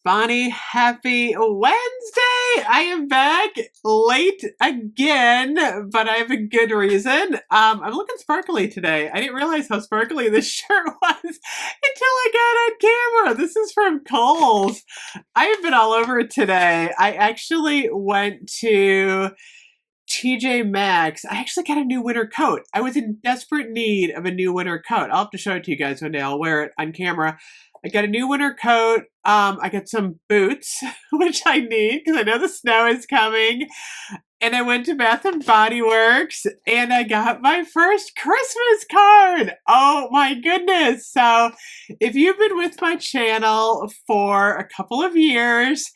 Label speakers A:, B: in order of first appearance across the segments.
A: Bonnie, happy Wednesday! I am back late again, but I have a good reason. I'm looking sparkly today. I didn't realize how sparkly this shirt was until I got on camera. This is from Kohl's. I have been all over it today. I actually went to TJ Maxx. I actually got a new winter coat. I was in desperate need of a new winter coat. I'll have to show it to you guys one day. I'll wear it on camera. I got a new winter coat. I got some boots, which I need because I know the snow is coming. And I went to Bath and Body Works and I got my first Christmas card. Oh my goodness. So if you've been with my channel for a couple of years,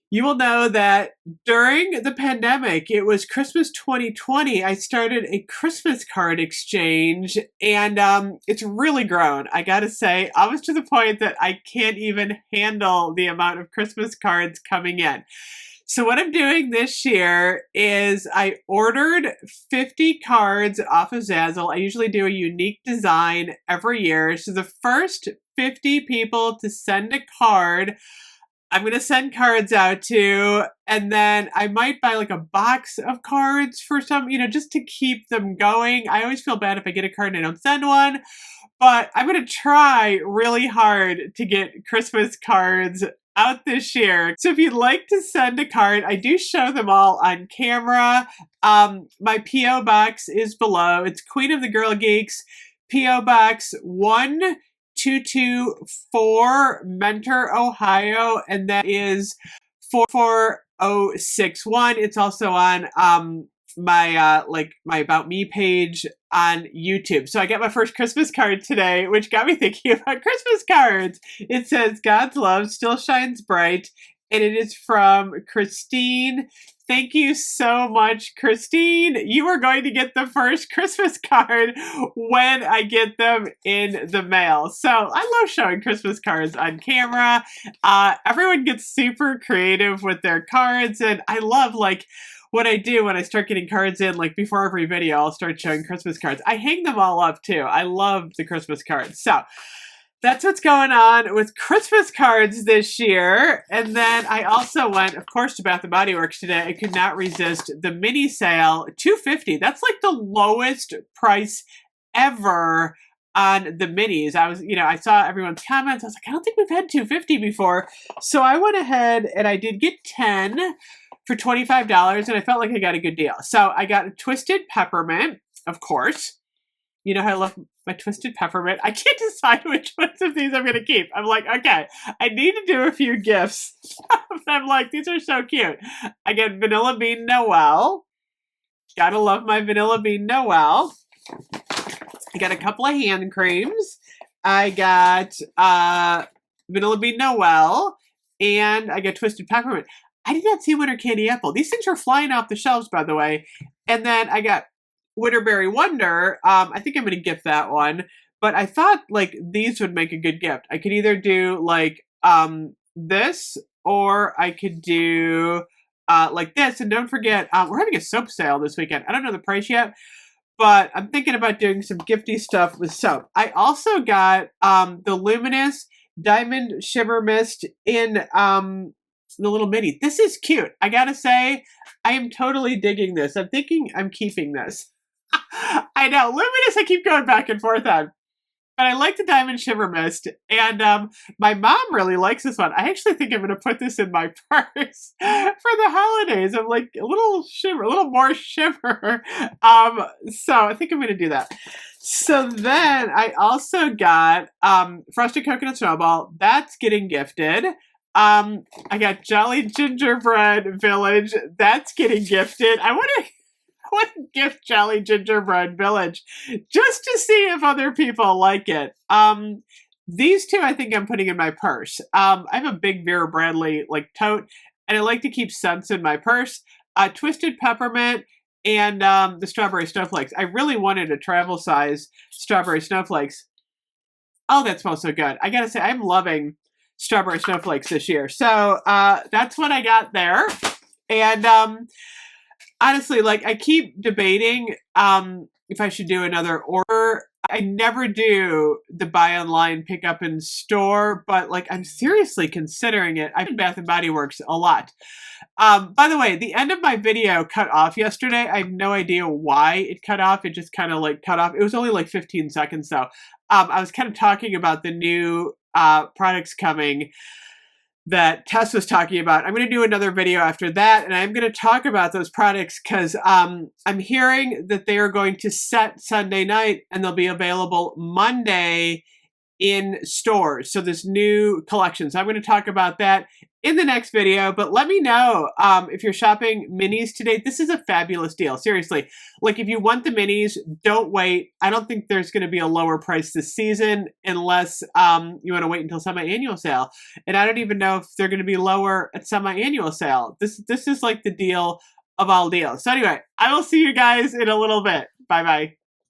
A: you will know that during the pandemic, it was Christmas 2020, I started a Christmas card exchange, and it's really grown. I gotta say, almost to the point that I can't even handle the amount of Christmas cards coming in. So what I'm doing this year is I ordered 50 cards off of Zazzle. I usually do a unique design every year. So the first 50 people to send a card, I'm going to send cards out to, and then I might buy like a box of cards for some, just to keep them going. I always feel bad if I get a card and I don't send one, but I'm going to try really hard to get Christmas cards out this year. So if you'd like to send a card, I do show them all on camera. My P.O. box is below. It's Queen of the Girl Geeks, P.O. Box 1224, Mentor, Ohio, and that is 44061. It's also on my my About Me page on YouTube. So I got my first Christmas card today, which got me thinking about Christmas cards. It says, God's love still shines bright, and it is from Christine. Thank you so much, Christine. You are going to get the first Christmas card when I get them in the mail. So I love showing Christmas cards on camera. Everyone gets super creative with their cards, and I love what I do when I start getting cards in, before every video, I'll start showing Christmas cards. I hang them all up too. I love the Christmas cards. So that's what's going on with Christmas cards this year. And then I also went, of course, to Bath and Body Works today. I could not resist the mini sale, $250. That's like the lowest price ever on the minis. I saw everyone's comments. I was like, I don't think we've had $250 before. So I went ahead and I did get 10 for $25, and I felt like I got a good deal. So I got a Twisted Peppermint, of course. You know how I love my Twisted Peppermint. I can't decide which ones of these I'm going to keep. I'm like, okay, I need to do a few gifts. I'm like, these are so cute. I get Vanilla Bean Noel. Gotta love my Vanilla Bean Noel. I got a couple of hand creams. I got Vanilla Bean Noel, and I got Twisted Peppermint. I did not see Winter Candy Apple. These things are flying off the shelves, by the way. And then I got Winterberry Wonder. I think I'm going to gift that one. But I thought, these would make a good gift. I could either do, this, or I could do, this. And don't forget, we're having a soap sale this weekend. I don't know the price yet, but I'm thinking about doing some gifty stuff with soap. I also got the Luminous Diamond Shimmer Mist in the little mini. This is cute. I gotta say, I am totally digging this. I'm thinking I'm keeping this. I know, Luminous I keep going back and forth on. But I like the Diamond Shimmer Mist. And my mom really likes this one. I actually think I'm going to put this in my purse for the holidays. I'm like, a little more shimmer. So I think I'm going to do that. So then I also got Frosted Coconut Snowball. That's getting gifted. I got Jolly Gingerbread Village. That's getting gifted. I want to gift Jolly Gingerbread Village just to see if other people like it. These two I think I'm putting in my purse. I have a big Vera Bradley tote, and I like to keep scents in my purse. Twisted Peppermint and the Strawberry Snowflakes. I really wanted a travel size Strawberry Snowflakes. Oh, that smells so good. I gotta say, I'm loving Strawberry Snowflakes this year. So that's what I got there. And honestly, I keep debating if I should do another order. I never do the buy online, pick up in store, but like I'm seriously considering it. I've been Bath and Body Works a lot. By the way, the end of my video cut off yesterday. I have no idea why it cut off. It just kind of like cut off. It was only like 15 seconds though. I was kind of talking about the new products coming that Tess was talking about. I'm going to do another video after that, and I'm going to talk about those products because I'm hearing that they are going to set Sunday night and they'll be available Monday in stores. So this new collection. So I'm going to talk about that in the next video, but let me know if you're shopping minis today. This is a fabulous deal. Seriously. Like if you want the minis, don't wait. I don't think there's going to be a lower price this season unless you want to wait until semi-annual sale. And I don't even know if they're going to be lower at semi-annual sale. This is like the deal of all deals. So anyway, I will see you guys in a little bit. Bye-bye.